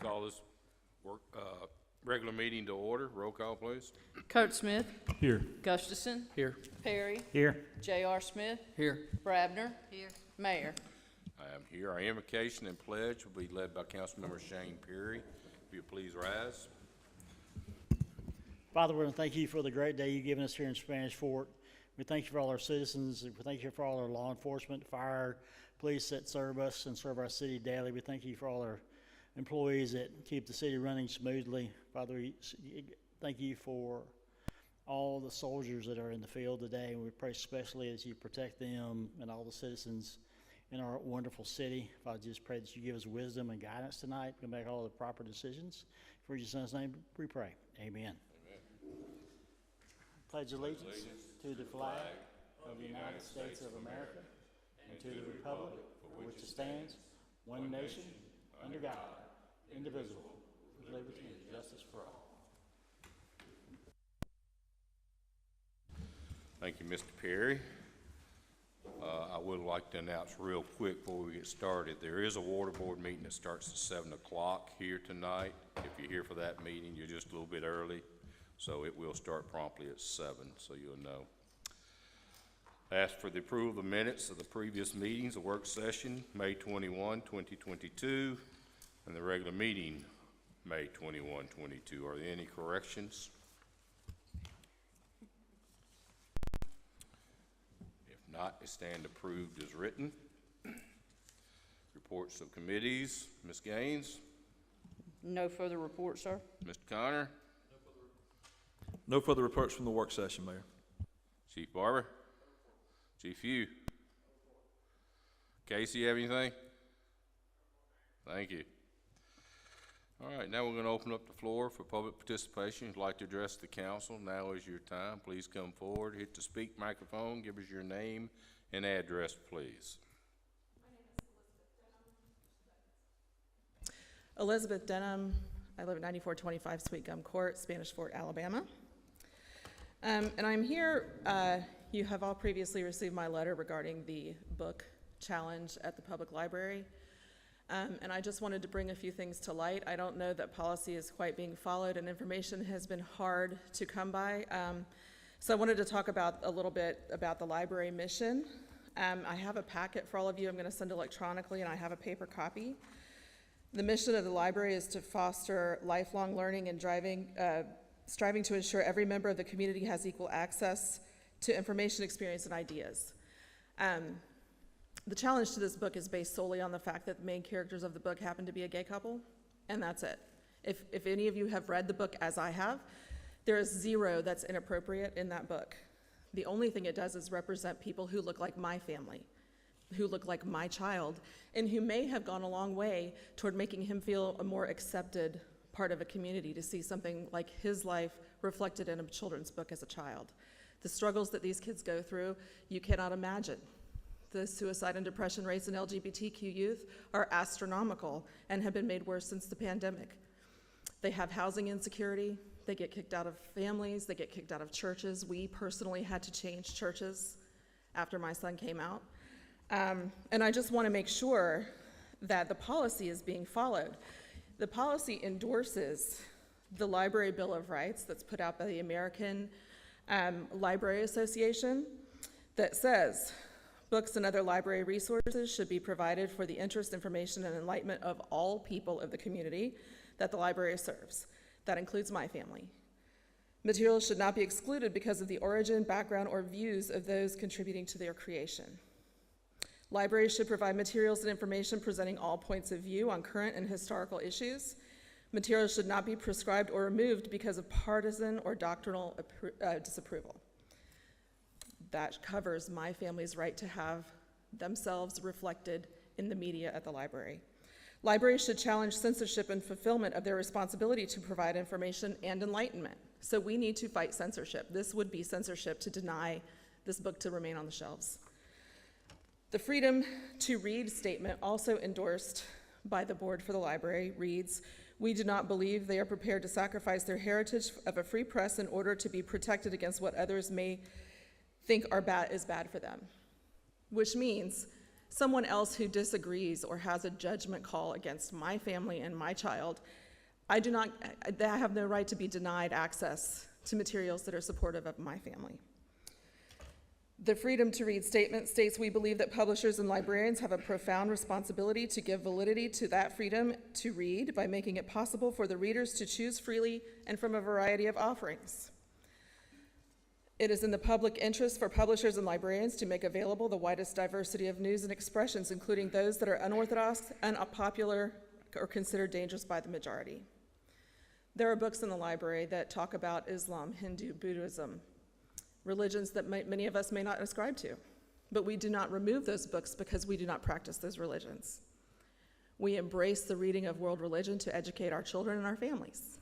call this regular meeting to order. Roll call, please. Coach Smith. Here. Gustafson. Here. Perry. Here. J.R. Smith. Here. Brabner. Here. Mayor. I am here. Our invocation and pledge will be led by Councilmember Shane Perry. If you please rise. Father, we thank you for the great day you've given us here in Spanish Fort. We thank you for all our citizens. We thank you for all our law enforcement, fire, police that serve us and serve our city daily. We thank you for all our employees that keep the city running smoothly. Father, we thank you for all the soldiers that are in the field today. And we pray especially as you protect them and all the citizens in our wonderful city. Father, just pray that you give us wisdom and guidance tonight to make all the proper decisions. For your son's name, we pray. Amen. Pledge allegiance to the flag of the United States of America and to the republic for which it stands, one nation, under God, indivisible, with liberty and justice for all. Thank you, Mr. Perry. I would like to announce real quick before we get started, there is a water board meeting that starts at 7 o'clock here tonight. If you're here for that meeting, you're just a little bit early. So it will start promptly at 7, so you'll know. Ask for the approval of the minutes of the previous meetings, the work session, May 21, 2022, and the regular meeting, May 21, 22. Are there any corrections? If not, they stand approved as written. Reports of committees. Ms. Gaines? No further report, sir. Mr. Connor? No further reports from the work session, Mayor. Chief Barber? Chief Hugh? Casey, you have anything? Thank you. All right, now we're going to open up the floor for public participation. If you'd like to address the council, now is your time. Please come forward, hit the speak microphone, give us your name and address, please. Elizabeth Denham. I live at 9425 Sweet Gum Court, Spanish Fort, Alabama. And I'm here, you have all previously received my letter regarding the book challenge at the public library. And I just wanted to bring a few things to light. I don't know that policy is quite being followed and information has been hard to come by. So I wanted to talk about a little bit about the library mission. I have a packet for all of you I'm going to send electronically, and I have a paper copy. The mission of the library is to foster lifelong learning and striving to ensure every member of the community has equal access to information, experience, and ideas. The challenge to this book is based solely on the fact that the main characters of the book happen to be a gay couple, and that's it. If any of you have read the book as I have, there is zero that's inappropriate in that book. The only thing it does is represent people who look like my family, who look like my child, and who may have gone a long way toward making him feel a more accepted part of a community, to see something like his life reflected in a children's book as a child. The struggles that these kids go through, you cannot imagine. The suicide and depression rates in LGBTQ youth are astronomical and have been made worse since the pandemic. They have housing insecurity, they get kicked out of families, they get kicked out of churches. We personally had to change churches after my son came out. And I just want to make sure that the policy is being followed. The policy endorses the Library Bill of Rights that's put out by the American Library Association that says books and other library resources should be provided for the interest, information, and enlightenment of all people of the community that the library serves. That includes my family. Materials should not be excluded because of the origin, background, or views of those contributing to their creation. Libraries should provide materials and information presenting all points of view on current and historical issues. Materials should not be prescribed or removed because of partisan or doctrinal disapproval. That covers my family's right to have themselves reflected in the media at the library. Libraries should challenge censorship and fulfillment of their responsibility to provide information and enlightenment. So we need to fight censorship. This would be censorship to deny this book to remain on the shelves. The Freedom to Read statement, also endorsed by the board for the library, reads, "We do not believe they are prepared to sacrifice their heritage of a free press in order to be protected against what others may think is bad for them." Which means someone else who disagrees or has a judgment call against my family and my child, I have no right to be denied access to materials that are supportive of my family. The Freedom to Read statement states we believe that publishers and librarians have a profound responsibility to give validity to that freedom to read by making it possible for the readers to choose freely and from a variety of offerings. It is in the public interest for publishers and librarians to make available the widest diversity of news and expressions, including those that are unorthodox, unpopular, or considered dangerous by the majority. There are books in the library that talk about Islam, Hindu, Buddhism, religions that many of us may not ascribe to, but we do not remove those books because we do not practice those religions. We embrace the reading of world religion to educate our children and our families.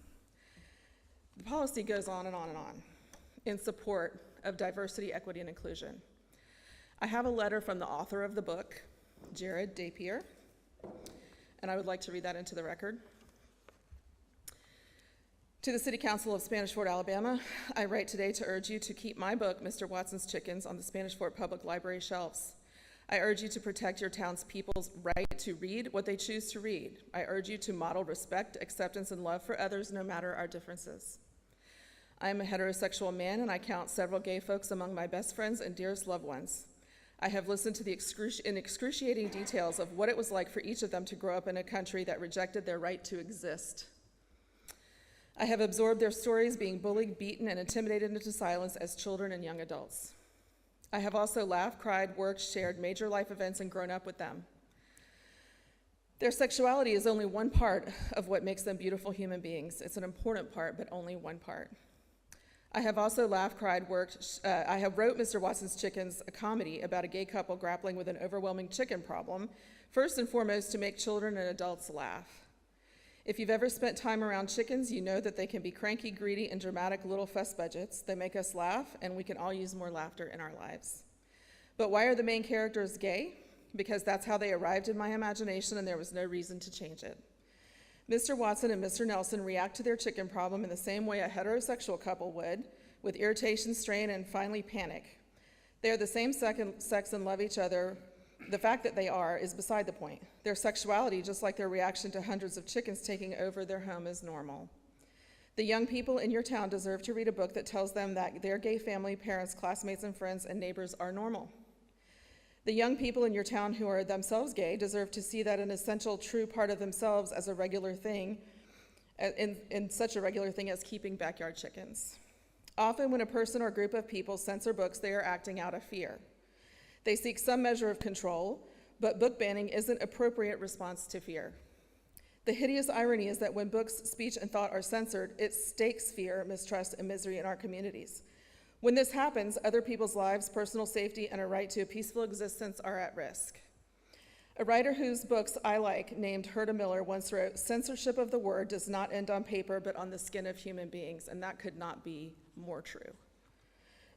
The policy goes on and on and on in support of diversity, equity, and inclusion. I have a letter from the author of the book, Jared Dapier, and I would like to read that into the record. To the City Council of Spanish Fort, Alabama, I write today to urge you to keep my book, Mr. Watson's Chickens, on the Spanish Fort Public Library shelves. I urge you to protect your townspeople's right to read what they choose to read. I urge you to model respect, acceptance, and love for others, no matter our differences. I am a heterosexual man, and I count several gay folks among my best friends and dearest loved ones. I have listened to the excruciating details of what it was like for each of them to grow up in a country that rejected their right to exist. I have absorbed their stories, being bullied, beaten, and intimidated into silence as children and young adults. I have also laughed, cried, worked, shared major life events, and grown up with them. Their sexuality is only one part of what makes them beautiful human beings. It's an important part, but only one part. I have also laughed, cried, worked. I have wrote Mr. Watson's Chickens, a comedy about a gay couple grappling with an overwhelming chicken problem, first and foremost to make children and adults laugh. If you've ever spent time around chickens, you know that they can be cranky, greedy, and dramatic little fuss budgets. They make us laugh, and we can all use more laughter in our lives. But why are the main characters gay? Because that's how they arrived in my imagination, and there was no reason to change it. Mr. Watson and Mr. Nelson react to their chicken problem in the same way a heterosexual couple would, with irritation, strain, and finally panic. They are the same sex and love each other. The fact that they are is beside the point. Their sexuality, just like their reaction to hundreds of chickens taking over their home, is normal. The young people in your town deserve to read a book that tells them that their gay family, parents, classmates, and friends and neighbors are normal. The young people in your town who are themselves gay deserve to see that an essential, true part of themselves as a regular thing, in such a regular thing as keeping backyard chickens. Often when a person or group of people censor books, they are acting out of fear. They seek some measure of control, but book banning isn't an appropriate response to fear. The hideous irony is that when books, speech, and thought are censored, it stakes fear, mistrust, and misery in our communities. When this happens, other people's lives, personal safety, and a right to a peaceful existence are at risk. A writer whose books I like, named Herta Miller, once wrote, "Censorship of the word does not end on paper, but on the skin of human beings," and that could not be more true.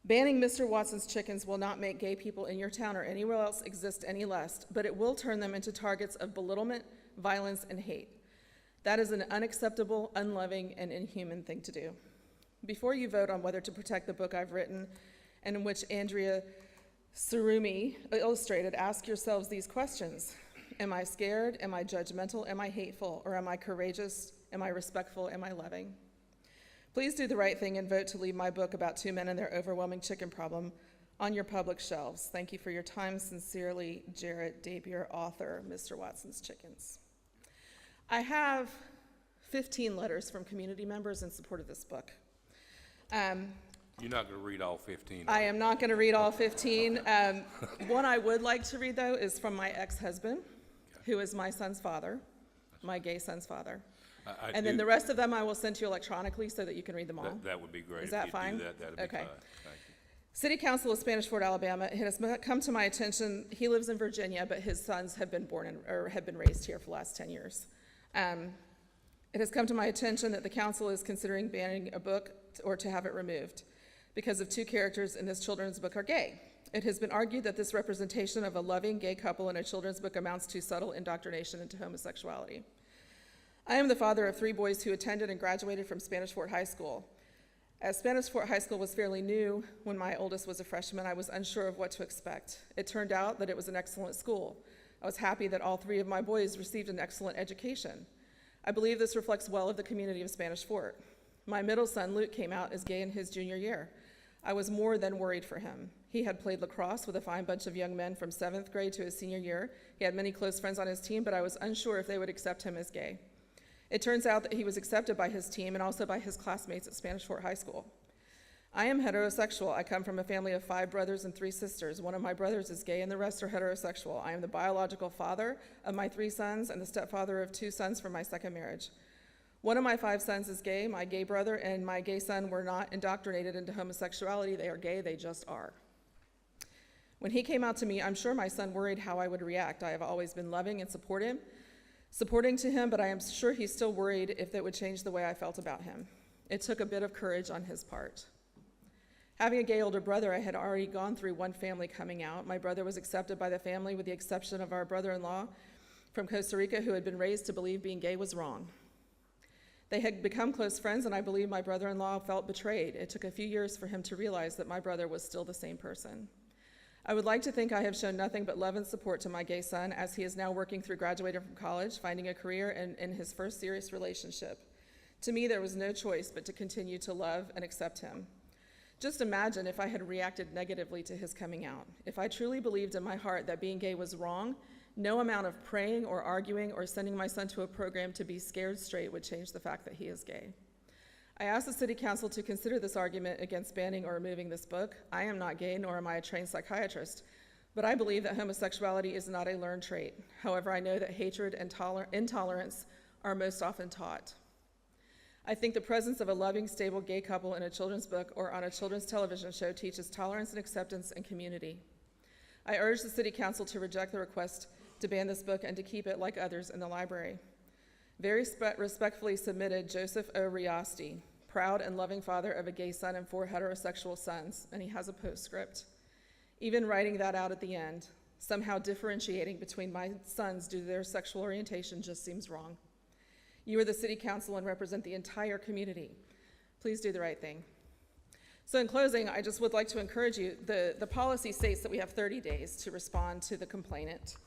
Banning Mr. Watson's Chickens will not make gay people in your town or anywhere else exist any less, but it will turn them into targets of belittlement, violence, and hate. That is an unacceptable, unloving, and inhuman thing to do. Before you vote on whether to protect the book I've written and in which Andrea Surumi illustrated, ask yourselves these questions. Am I scared? Am I judgmental? Am I hateful? Or am I courageous? Am I respectful? Am I loving? Please do the right thing and vote to leave my book about two men and their overwhelming chicken problem on your public shelves. Thank you for your time. Sincerely, Jared Dapier, author, Mr. Watson's Chickens. I have 15 letters from community members in support of this book. You're not going to read all 15. I am not going to read all 15. One I would like to read, though, is from my ex-husband, who is my son's father, my gay son's father. And then the rest of them I will send to you electronically so that you can read them all. That would be great. Is that fine? If you do that, that'd be Okay. fine. Thank you. City Council of Spanish Fort, Alabama, it has come to my attention, he lives in Virginia, but his sons have been have been raised here for the last 10 years. It has come to my attention that the council is considering banning a book or to have it removed because of two characters in this children's book are gay. It has been argued that this representation of a loving gay couple in a children's book amounts to subtle indoctrination into homosexuality. I am the father of 3 boys who attended and graduated from Spanish Fort High School. As Spanish Fort High School was fairly new when my oldest was a freshman, I was unsure of what to expect. It turned out that it was an excellent school. I was happy that all 3 of my boys received an excellent education. I believe this reflects well of the community of Spanish Fort. My middle son, Luke, came out as gay in his junior year. I was more than worried for him. He had played lacrosse with a fine bunch of young men from 7th grade to his senior year. He had many close friends on his team, but I was unsure if they would accept him as gay. It turns out that he was accepted by his team and also by his classmates at Spanish Fort High School. I am heterosexual. I come from a family of 5 brothers and 3 sisters. One of my brothers is gay and the rest are heterosexual. I am the biological father of my 3 sons and the stepfather of 2 sons from my second marriage. One of my 5 sons is gay. My gay brother and my gay son were not indoctrinated into homosexuality. They are gay, they just are. When he came out to me, I'm sure my son worried how I would react. I have always been loving and supporting to him, but I am sure he's still worried if that would change the way I felt about him. It took a bit of courage on his part. Having a gay older brother, I had already gone through one family coming out. My brother was accepted by the family with the exception of our brother-in-law from Costa Rica who had been raised to believe being gay was wrong. They had become close friends, and I believe my brother-in-law felt betrayed. It took a few years for him to realize that my brother was still the same person. I would like to think I have shown nothing but love and support to my gay son as he is now working through graduating from college, finding a career, and in his first serious relationship. To me, there was no choice but to continue to love and accept him. Just imagine if I had reacted negatively to his coming out. If I truly believed in my heart that being gay was wrong, no amount of praying or arguing or sending my son to a program to be scared straight would change the fact that he is gay. I asked the City Council to consider this argument against banning or removing this book. I am not gay, nor am I a trained psychiatrist, but I believe that homosexuality is not a learned trait. However, I know that hatred and intolerance are most often taught. I think the presence of a loving, stable gay couple in a children's book or on a children's television show teaches tolerance and acceptance and community. I urge the City Council to reject the request to ban this book and to keep it, like others, in the library. Very respectfully submitted, Joseph O. Riasti, proud and loving father of a gay son and 4 heterosexual sons, and he has a postscript. Even writing that out at the end, somehow differentiating between my sons due to their sexual orientation just seems wrong. You are the City Council and represent the entire community. Please do the right thing. So in closing, I just would like to encourage you, the policy states that we have 30 days to respond to the complainant.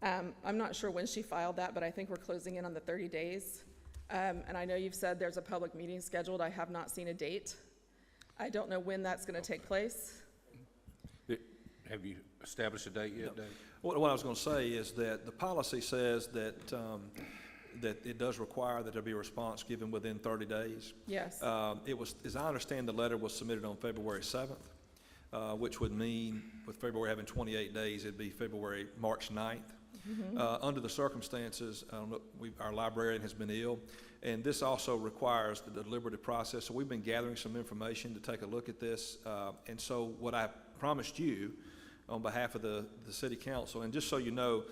I'm not sure when she filed that, but I think we're closing in on the 30 days. And I know you've said there's a public meeting scheduled. I have not seen a date. I don't know when that's going to take place. Have you established a date yet, Dave? What I was going to say is that the policy says that that it does require that there be a response given within 30 days. Yes. It was, as I understand, the letter was submitted on February 7th, which would mean with February having 28 days, it'd be March 9th. Under the circumstances, our librarian has been ill, and this also requires the deliberative process. So we've been gathering some information to take a look at this. And so what I promised you on behalf of the City Council, and just so you know,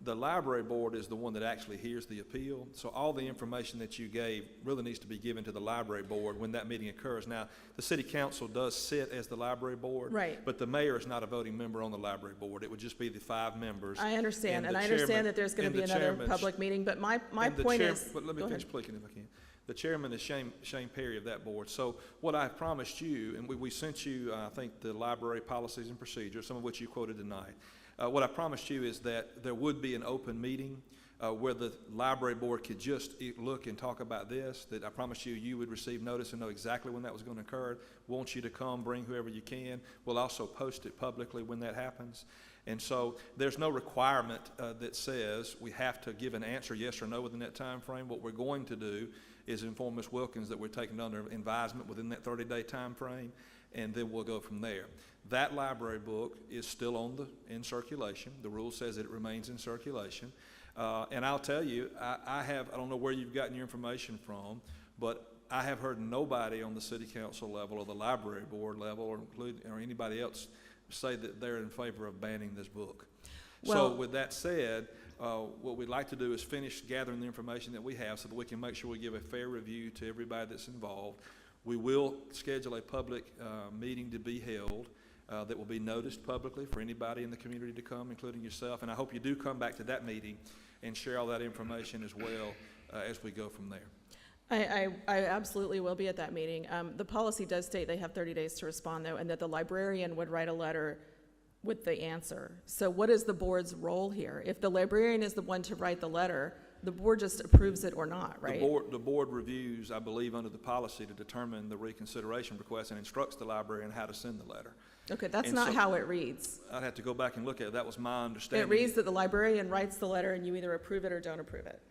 the library board is the one that actually hears the appeal. So all the information that you gave really needs to be given to the library board when that meeting occurs. Now, the City Council does sit as the library board. Right. But the mayor is not a voting member on the library board. It would just be the 5 members. I understand, and the I understand chairman- that there's going to and be the another chairman- public meeting, but my and the point chair- is, But let me go finish ahead. pleading if I can. The chairman is Shane Perry of that board. So what I promised you, and we sent you, I think, the library policies and procedures, some of which you quoted tonight. What I promised you is that there would be an open meeting where the library board could just look and talk about this, that I promised you would receive notice and know exactly when that was going to occur. Want you to come, bring whoever you can. We'll also post it publicly when that happens. And so there's no requirement that says we have to give an answer yes or no within that time frame. What we're going to do is inform Ms. Wilkins that we're taking under advisement within that 30-day time frame, and then we'll go from there. That library book is still in circulation. The rule says that it remains in circulation. And I'll tell you, I don't know where you've gotten your information from, but I have heard nobody on the City Council level or the library board level or anybody else say that they're in favor of banning this book. Well, so with that said, what we'd like to do is finish gathering the information that we have so that we can make sure we give a fair review to everybody that's involved. We will schedule a public meeting to be held that will be noticed publicly for anybody in the community to come, including yourself. And I hope you do come back to that meeting and share all that information as well as we go from there. I absolutely will be at that meeting. The policy does state they have 30 days to respond, though, and that the librarian would write a letter with the answer. So what is the board's role here? If the librarian is the one to write the letter, the board just approves it or not, right? The board reviews, I believe, under the policy to determine the reconsideration request and instructs the librarian how to send the letter. Okay, that's And not so- how it reads. I'd have to go back and look at it. That was my It understanding. reads that the librarian writes the letter and you either approve it or don't approve it.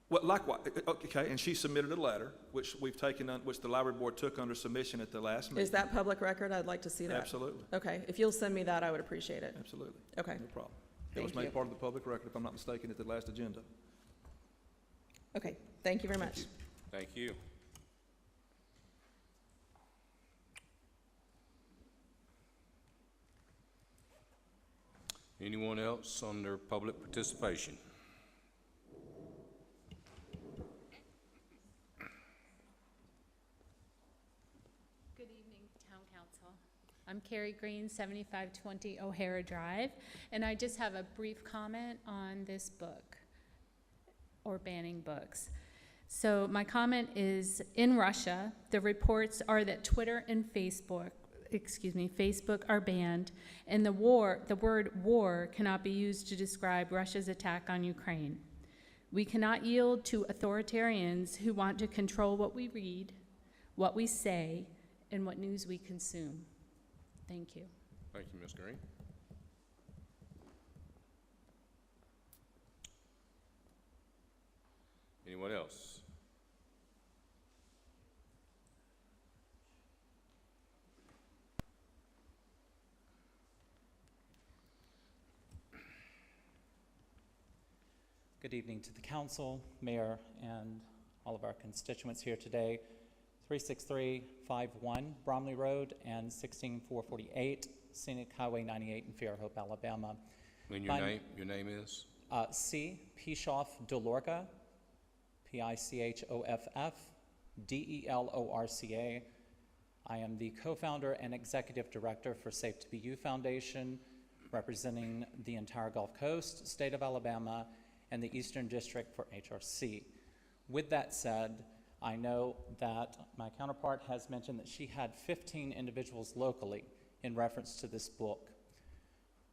Well, likewise, okay, and she submitted a letter, which we've taken, which the library board took under submission at the last meeting. Is that public record? I'd like to see that. Absolutely, Okay, if you'll send me that, I would appreciate it. absolutely. Okay, No problem. It was Thank made you. part of the public record, if I'm not mistaken, at the last agenda. okay, thank you very much. Thank you. Anyone else under public participation? Good evening, Town Council. I'm Carrie Green, 7520 O'Hara Drive, and I just have a brief comment on this book, or banning books. So my comment is, in Russia, the reports are that Twitter and Facebook are banned, and the word war cannot be used to describe Russia's attack on Ukraine. We cannot yield to authoritarians who want to control what we read, what we say, and what news we consume. Thank you. Thank you, Ms. Green. Anyone else? Good evening to the council, mayor, and all of our constituents here today. 36351 Bromley Road and 16448 Scenic Highway 98 in Fairhope, Alabama. And My- your name is? C. Pishoff Delorca, Pichoff Delorca. I am the co-founder and executive director for Safe to Be You Foundation, representing the entire Gulf Coast, state of Alabama, and the Eastern District for HRC. With that said, I know that my counterpart has mentioned that she had 15 individuals locally in reference to this book.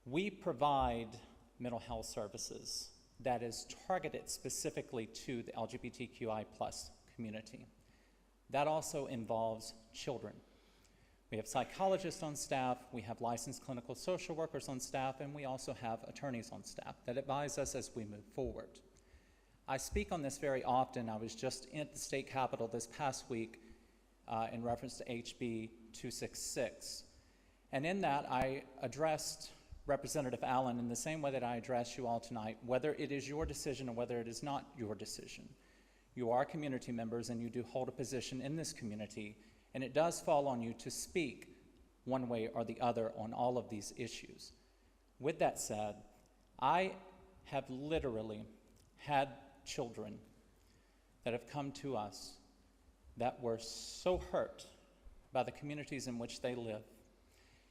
We provide mental health services that is targeted specifically to the LGBTQI+ community. That also involves children. We have psychologists on staff, we have licensed clinical social workers on staff, and we also have attorneys on staff that advise us as we move forward. I speak on this very often. I was just at the state capitol this past week in reference to HB 266. And in that, I addressed Representative Allen in the same way that I address you all tonight, whether it is your decision or whether it is not your decision. You are community members and you do hold a position in this community, and it does fall on you to speak one way or the other on all of these issues. With that said, I have literally had children that have come to us that were so hurt by the communities in which they live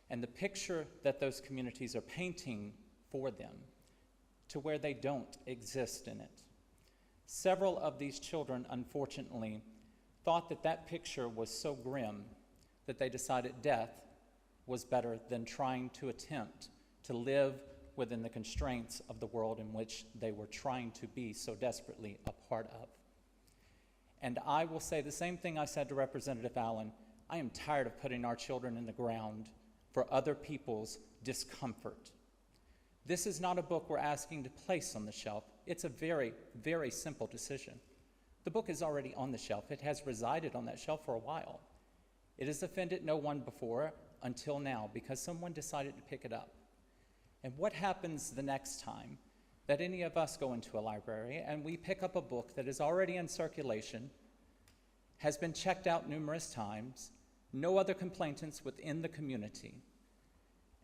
and the picture that those communities are painting for them to where they don't exist in it. Several of these children, unfortunately, thought that that picture was so grim that they decided death was better than trying to attempt to live within the constraints of the world in which they were trying to be so desperately a part of. And I will say the same thing I said to Representative Allen. I am tired of putting our children in the ground for other people's discomfort. This is not a book we're asking to place on the shelf. It's a very, very simple decision. The book is already on the shelf. It has resided on that shelf for a while. It has offended no one before until now because someone decided to pick it up. And what happens the next time that any of us go into a library and we pick up a book that is already in circulation, has been checked out numerous times, no other complainants within the community,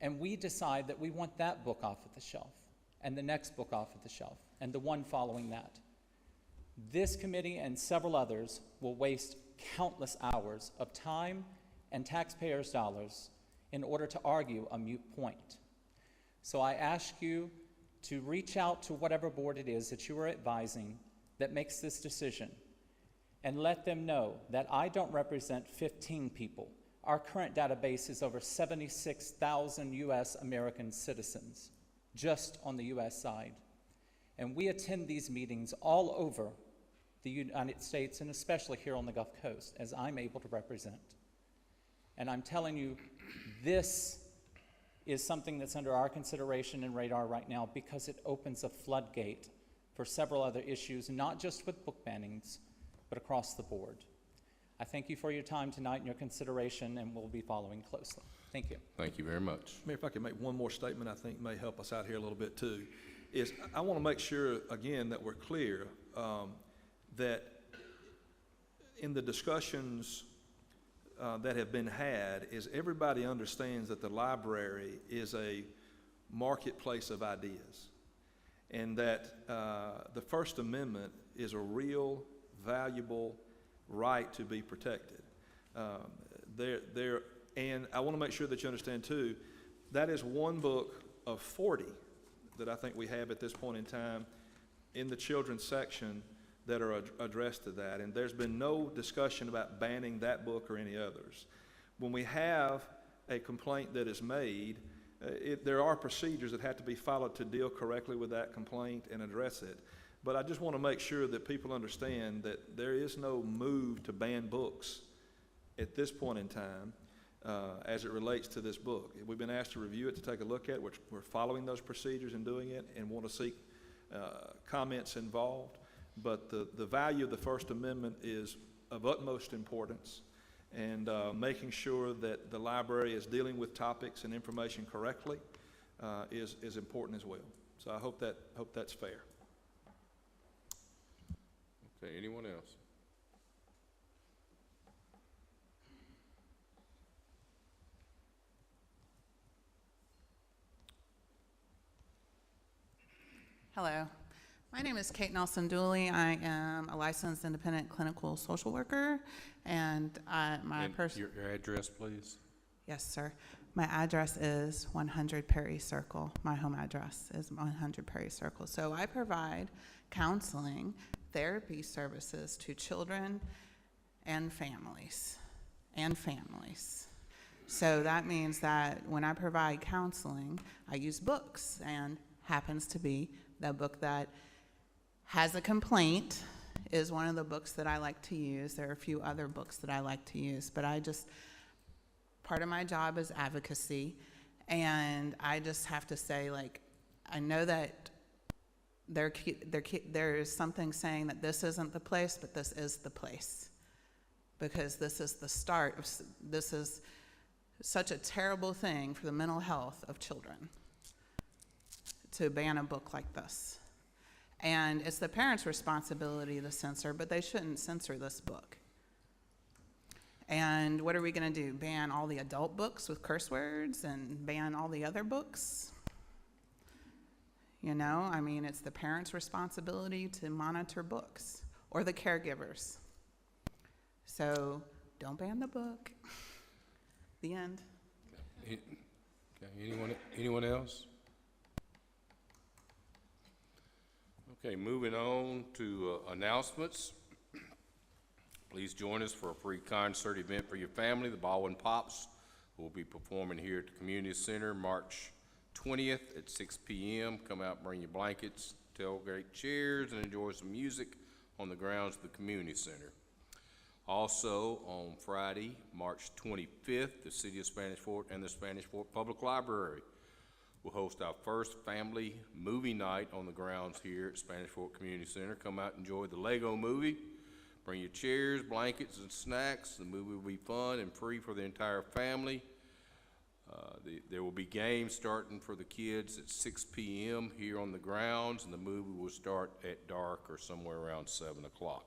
and we decide that we want that book off of the shelf, and the next book off of the shelf, and the one following that? This committee and several others will waste countless hours of time and taxpayers' dollars in order to argue a moot point. So I ask you to reach out to whatever board it is that you are advising that makes this decision and let them know that I don't represent 15 people. Our current database is over 76,000 U.S. American citizens, just on the U.S. side. And we attend these meetings all over the United States, and especially here on the Gulf Coast, as I'm able to represent. And I'm telling you, this is something that's under our consideration and radar right now because it opens a floodgate for several other issues, not just with book bannings, but across the board. I thank you for your time tonight and your consideration, and we'll be following closely. Thank you. Thank you very much. Mayor, if I could make one more statement I think may help us out here a little bit too, is I want to make sure, again, that we're clear that in the discussions that have been had, is everybody understands that the library is a marketplace of ideas, and that the First Amendment is a real, valuable right to be protected. And I want to make sure that you understand too, that is one book of 40 that I think we have at this point in time in the children's section that are addressed to that. And there's been no discussion about banning that book or any others. When we have a complaint that is made, there are procedures that have to be followed to deal correctly with that complaint and address it. But I just want to make sure that people understand that there is no move to ban books at this point in time as it relates to this book. We've been asked to review it, to take a look at it. We're following those procedures and doing it, and want to seek comments involved. But the value of the First Amendment is of utmost importance, and making sure that the library is dealing with topics and information correctly is important as well. So I hope that's fair. Okay, anyone else? Hello, my name is Kate Nelson Dooley. I am a licensed independent clinical social worker, and Your address, please. Yes, sir. My address is 100 Perry Circle. My home address is 100 Perry Circle. So I provide counseling, therapy services to children and families. So that means that when I provide counseling, I use books, and happens to be the book that has a complaint is one of the books that I like to use. There are a few other books that I like to use, but part of my job is advocacy, and I just have to say, like, I know that there is something saying that this isn't the place, but this is the place, because this is the start of, this is such a terrible thing for the mental health of children to ban a book like this. And it's the parents' responsibility to censor, but they shouldn't censor this book. And what are we going to do? Ban all the adult books with curse words and ban all the other books? You know, I mean, it's the parents' responsibility to monitor books, or the caregivers. So don't ban the book. The end. Okay, anyone else? Okay, moving on to announcements. Please join us for a free concert event for your family. The Baldwin Pops will be performing here at the Community Center March 20th at 6 p.m. Come out, bring your blankets, tailgate chairs, and enjoy some music on the grounds of the Community Center. Also, on Friday, March 25th, the City of Spanish Fort and the Spanish Fort Public Library will host our first family movie night on the grounds here at Spanish Fort Community Center. Come out and enjoy the Lego movie. Bring your chairs, blankets, and snacks. The movie will be fun and free for the entire family. There will be games starting for the kids at 6 p.m. here on the grounds, and the movie will start at dark or somewhere around 7 o'clock.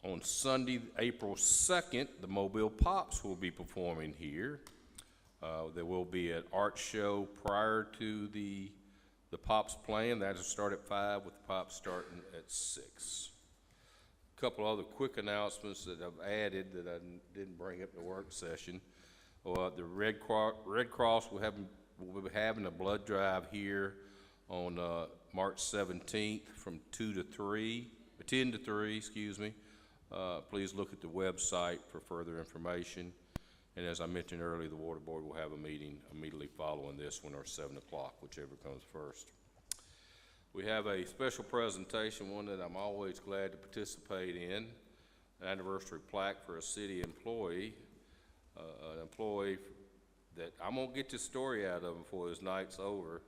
On Sunday, April 2nd, the Mobile Pops will be performing here. There will be an art show prior to the Pops playing. That will start at 5, with the Pops starting at 6. A couple other quick announcements that I've added that I didn't bring up in the work session. The Red Cross will be having a blood drive here on March 17th from 2 to 3 10 to 3, excuse me. Please look at the website for further information. And as I mentioned earlier, the Water Board will have a meeting immediately following this one, or 7 o'clock, whichever comes first. We have a special presentation, one that I'm always glad to participate in, an anniversary plaque for a city employee, an employee that I'm gonna get this story out of him before this night's over.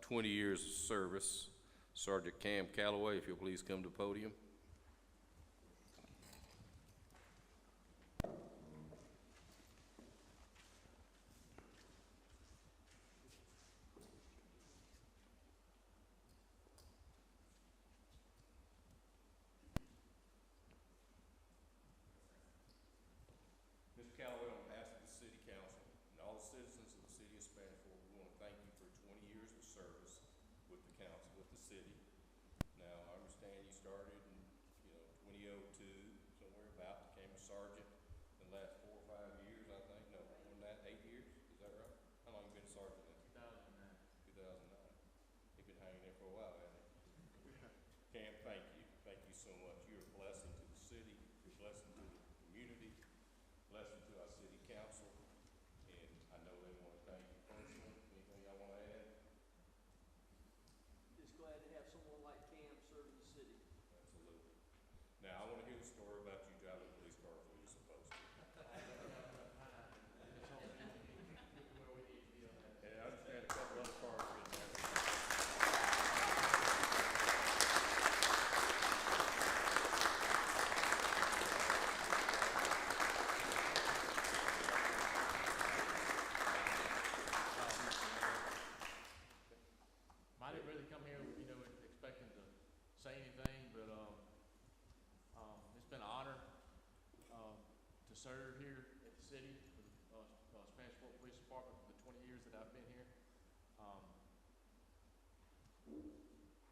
20 years of service. Sergeant Cam Calloway, if you'll please come to the podium. Mr. Calloway, on behalf of the City Council and all the citizens of the City of Spanish Fork, we want to thank you for 20 years of service with the council, with the city. Now, I understand you started in, 2002, somewhere about, became a sergeant in the last 4 or 5 years, I think. No, more than that, 8 years, is that right? How long you been a sergeant then? 2009. 2009. You've been hanging there for a while, haven't you? Cam, thank you. Thank you so much. You're a blessing to the city, you're a blessing to the community, blessing to our city council, and I know they want to thank you personally. Anything y'all want to add? Just glad to have someone like Cam serving the city. Absolutely. Now, I want to hear the story about you driving a police car before you're supposed to. And I understand a couple other cars are in there. I didn't really come here, expecting to say anything, but, it's been an honor, to serve here at the city, Spanish Fork Police Department for the 20 years that I've been here.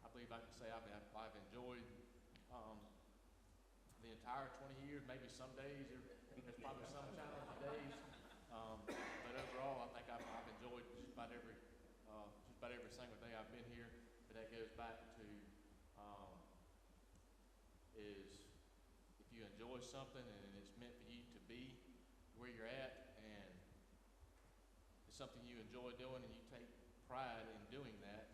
I believe I can say I've enjoyed, the entire 20 years. Maybe some days, there's probably some challenging days. But overall, I think I've enjoyed just about every single day I've been here. But that goes back to, is if you enjoy something and it's meant for you to be where you're at, and it's something you enjoy doing and you take pride in doing that,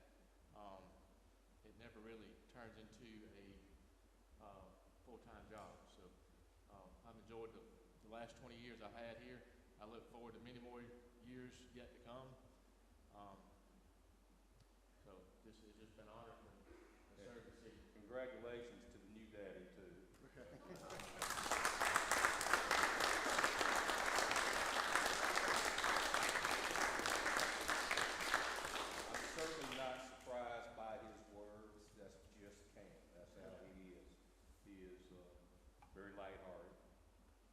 it never really turns into a full-time job. So I've enjoyed the last 20 years I've had here. I look forward to many more years yet to come. So this has just been an honor to serve the city. Congratulations to the new daddy, too. I'm certainly not surprised by his words. That's just Cam. That's how he is. He is very lighthearted.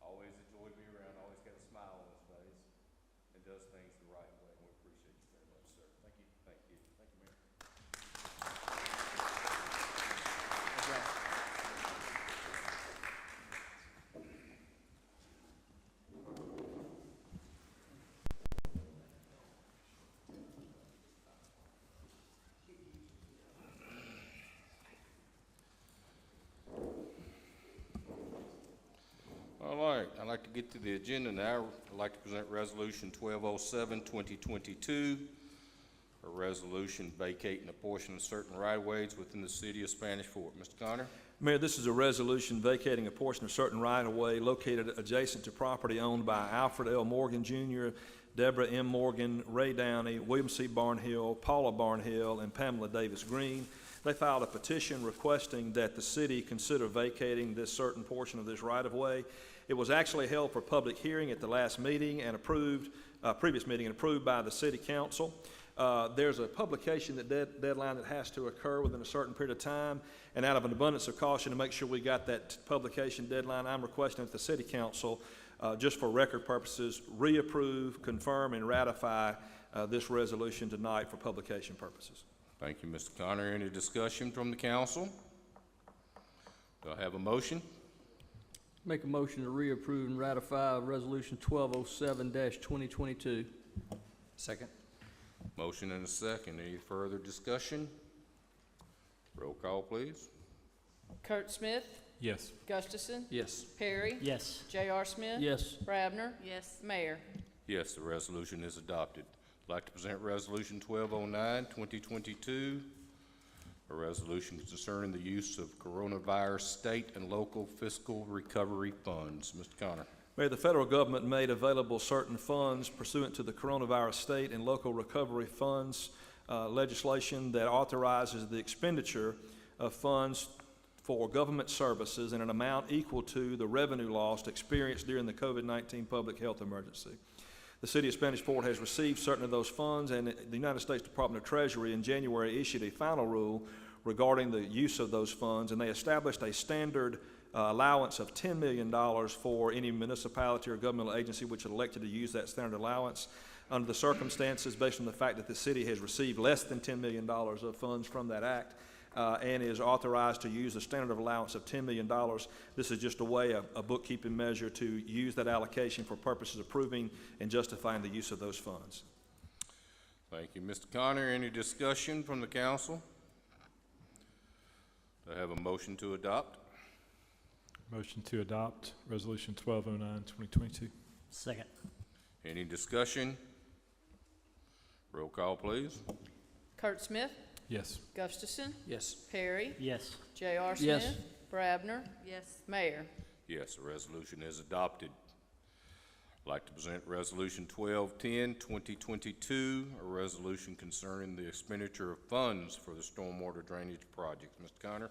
Always enjoyed being around. Always got a smile on his face, and does things the right way. We appreciate you very much, sir. Thank you. Thank you. Thank you, Mayor. All right, I'd like to get to the agenda now. I'd like to present Resolution 1207, 2022, a resolution vacating a portion of certain right-of-ways within the city of Spanish Fork. Mr. Connor? Mayor, this is a resolution vacating a portion of certain right-of-way located adjacent to property owned by Alfred L. Morgan Jr., Deborah M. Morgan, Ray Downey, William C. Barnhill, Paula Barnhill, and Pamela Davis Green. They filed a petition requesting that the city consider vacating this certain portion of this right-of-way. It was actually held for public hearing at the last meeting and previous meeting, and approved by the city council. There's a publication deadline that has to occur within a certain period of time, and out of an abundance of caution to make sure we got that publication deadline, I'm requesting that the city council, just for record purposes, reapprove, confirm, and ratify this resolution tonight for publication purposes. Thank you, Mr. Connor. Any discussion from the council? Do I have a motion? Make a motion to reapprove and ratify Resolution 1207-2022. Second. Motion and a second. Any further discussion? Roll call, please. Kurt Smith, Yes. Gustafson, Yes. Perry, Yes. J.R. Smith. Yes. Brabner. Yes. Mayor. Yes, the resolution is adopted. I'd like to present Resolution 1209, 2022, a resolution concerning the use of coronavirus state and local fiscal recovery funds. Mr. Connor. Mayor, the federal government made available certain funds pursuant to the coronavirus state and local recovery funds legislation that authorizes the expenditure of funds for government services in an amount equal to the revenue loss experienced during the COVID-19 public health emergency. The City of Spanish Fort has received certain of those funds, and the United States Department of Treasury in January issued a final rule regarding the use of those funds, and they established a standard allowance of $10 million for any municipality or governmental agency which elected to use that standard allowance. Under the circumstances, based on the fact that the city has received less than $10 million of funds from that act, and is authorized to use a standard allowance of $10 million. This is just a way, a bookkeeping measure to use that allocation for purposes of proving and justifying the use of those funds. Thank you. Mr. Connor, any discussion from the council? Do I have a motion to adopt? Motion to adopt Resolution 1209, 2022. Second. Any discussion? Roll call, please. Kurt Smith, Yes. Gustafson, Yes. Perry, Yes. J.R. Yes. Smith. Brabner. Yes. Mayor. Yes, the resolution is adopted. I'd like to present Resolution 1210, 2022, a resolution concerning the expenditure of funds for the stormwater drainage project. Mr. Connor?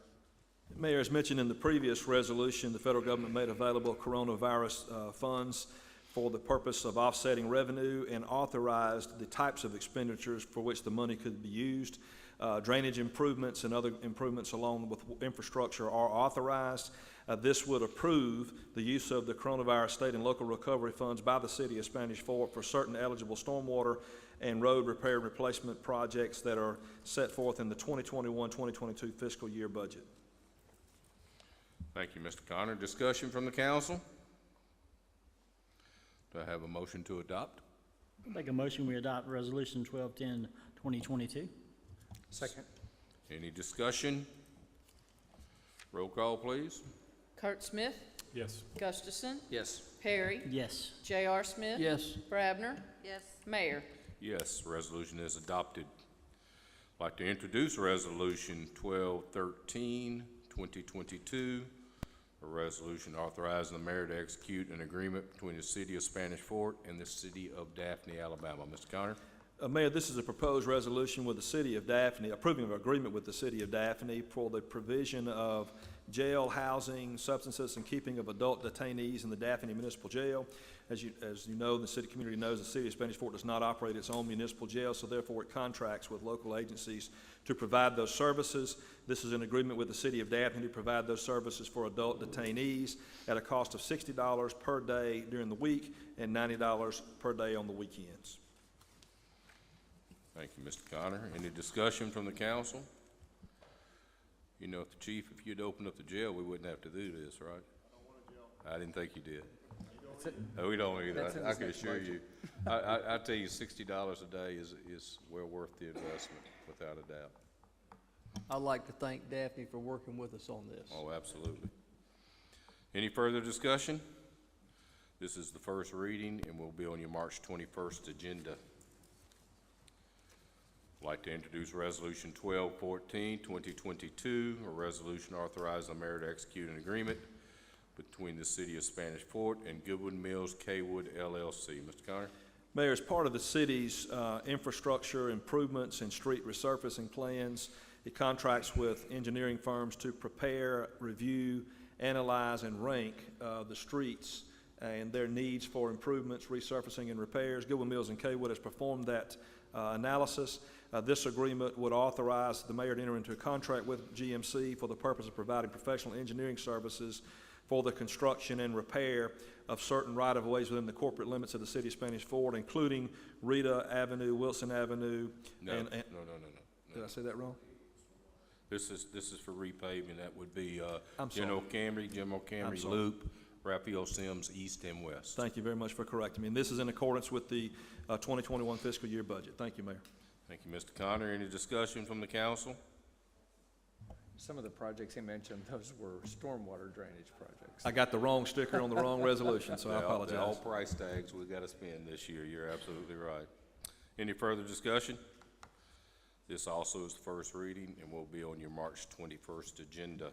Mayor, as mentioned in the previous resolution, the federal government made available coronavirus funds for the purpose of offsetting revenue and authorized the types of expenditures for which the money could be used. Drainage improvements and other improvements along with infrastructure are authorized. This would approve the use of the coronavirus state and local recovery funds by the City of Spanish Fort for certain eligible stormwater and road repair and replacement projects that are set forth in the 2021-2022 fiscal year budget. Thank you, Mr. Connor. Discussion from the council? Do I have a motion to adopt? Make a motion, we adopt Resolution 1210, 2022. Second. Any discussion? Roll call, please. Kurt Smith, Yes. Gustafson, Yes. Perry, Yes. J.R. Smith. Yes. Brabner. Yes. Mayor. Yes, resolution is adopted. I'd like to introduce Resolution 1213, 2022, a resolution authorizing the mayor to execute an agreement between the City of Spanish Fort and the City of Daphne, Alabama. Mr. Connor? Mayor, this is a proposed resolution with the City of Daphne, approving an agreement with the City of Daphne for the provision of jail housing, substances, and keeping of adult detainees in the Daphne Municipal Jail. As you know, the city community knows the City of Spanish Fort does not operate its own municipal jail, so therefore it contracts with local agencies to provide those services. This is an agreement with the City of Daphne to provide those services for adult detainees at a cost of $60 per day during the week and $90 per day on the weekends. Thank you, Mr. Connor. Any discussion from the council? You know, Chief, if you'd opened up the jail, we wouldn't have to do this, right? I don't want a jail. I didn't think you did. No, we don't either. I can assure you. I tell you, $60 a day is well worth the investment, without a doubt. I'd like to thank Daphne for working with us on this. Oh, absolutely. Any further discussion? This is the first reading and will be on your March 21st agenda. I'd like to introduce Resolution 1214, 2022, a resolution authorizing the mayor to execute an agreement between the City of Spanish Fort and Goodwood Mills Kaywood LLC. Mr. Connor? Mayor, as part of the city's infrastructure improvements and street resurfacing plans, it contracts with engineering firms to prepare, review, analyze, and rank the streets and their needs for improvements, resurfacing, and repairs. Goodwood Mills and Kaywood has performed that analysis. This agreement would authorize the mayor to enter into a contract with GMC for the purpose of providing professional engineering services for the construction and repair of certain right-of-ways within the corporate limits of the City of Spanish Fort, including Rita Avenue, Wilson Avenue. No. Did I say that wrong? This is for repaving. That would be I'm sorry. General Camry Loop, Raphael Sims East and West. Thank you very much for correcting me. And this is in accordance with the 2021 fiscal year budget. Thank you, Mayor. Thank you, Mr. Connor. Any discussion from the council? Some of the projects he mentioned, those were stormwater drainage projects. I got the wrong sticker on the wrong resolution, so I They're all apologize. price tags we gotta spend this year. You're absolutely right. Any further discussion? This also is the first reading and will be on your March 21st agenda.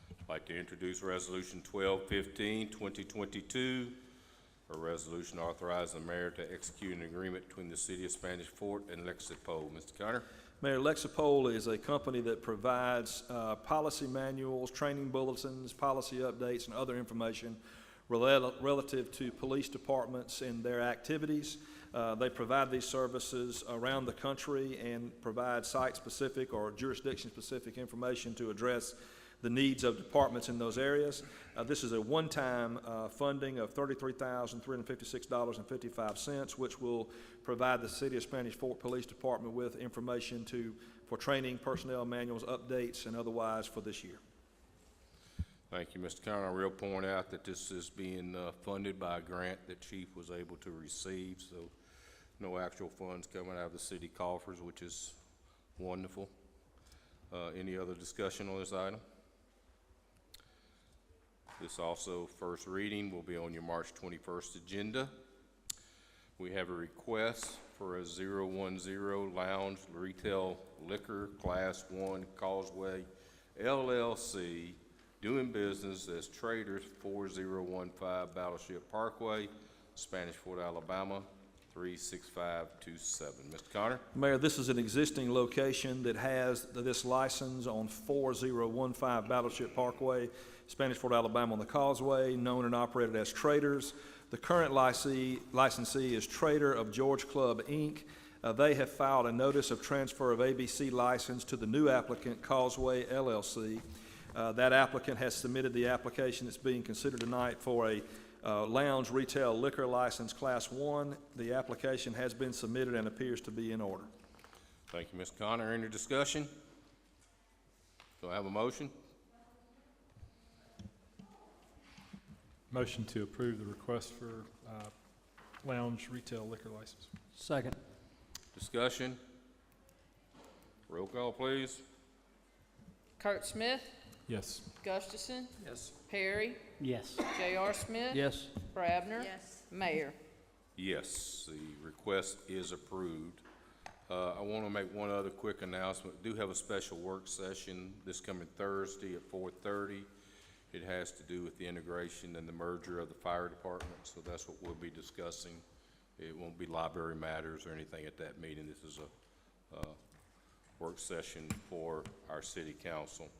I'd like to introduce Resolution 1215, 2022, a resolution authorizing the mayor to execute an agreement between the City of Spanish Fort and Lexipol. Mr. Connor? Mayor, Lexipol is a company that provides policy manuals, training bulletins, policy updates, and other information relative to police departments and their activities. They provide these services around the country and provide site-specific or jurisdiction-specific information to address the needs of departments in those areas. This is a one-time funding of $33,356.55, which will provide the City of Spanish Fort Police Department with information for training, personnel manuals, updates, and otherwise for this year. Thank you, Mr. Connor. I will point out that this is being funded by a grant that Chief was able to receive, so no actual funds coming out of the city coffers, which is wonderful. Any other discussion on this item? This also, first reading, will be on your March 21st agenda. We have a request for a 010 Lounge Retail Liquor Class 1 Causeway LLC, doing business as Traders, 4015 Battleship Parkway, Spanish Fort, Alabama, 36527. Mr. Connor? Mayor, this is an existing location that has this license on 4015 Battleship Parkway, Spanish Fort, Alabama on the Causeway, known and operated as Traders. The current licensee is Trader of George Club, Inc. They have filed a notice of transfer of ABC license to the new applicant, Causeway LLC. That applicant has submitted the application that's being considered tonight for a lounge retail liquor license Class 1. The application has been submitted and appears to be in order. Thank you, Mr. Connor. Any discussion? Do I have a motion? Motion to approve the request for lounge retail liquor license. Second. Discussion? Roll call, please. Kurt Smith, Yes. Gustafson, Yes. Perry, Yes. J.R. Smith. Yes. Brabner. Yes. Mayor. Yes, the request is approved. I want to make one other quick announcement. We do have a special work session this coming Thursday at 4:30. It has to do with the integration and the merger of the fire department, so that's what we'll be discussing. It won't be library matters or anything at that meeting. This is a work session for our city council.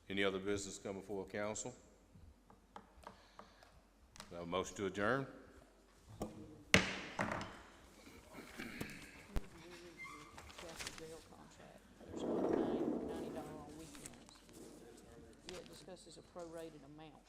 Any other business coming before council? Do I have a motion to adjourn? Jail contract. There's $90 on weekends. Yeah, it discusses a prorated amount.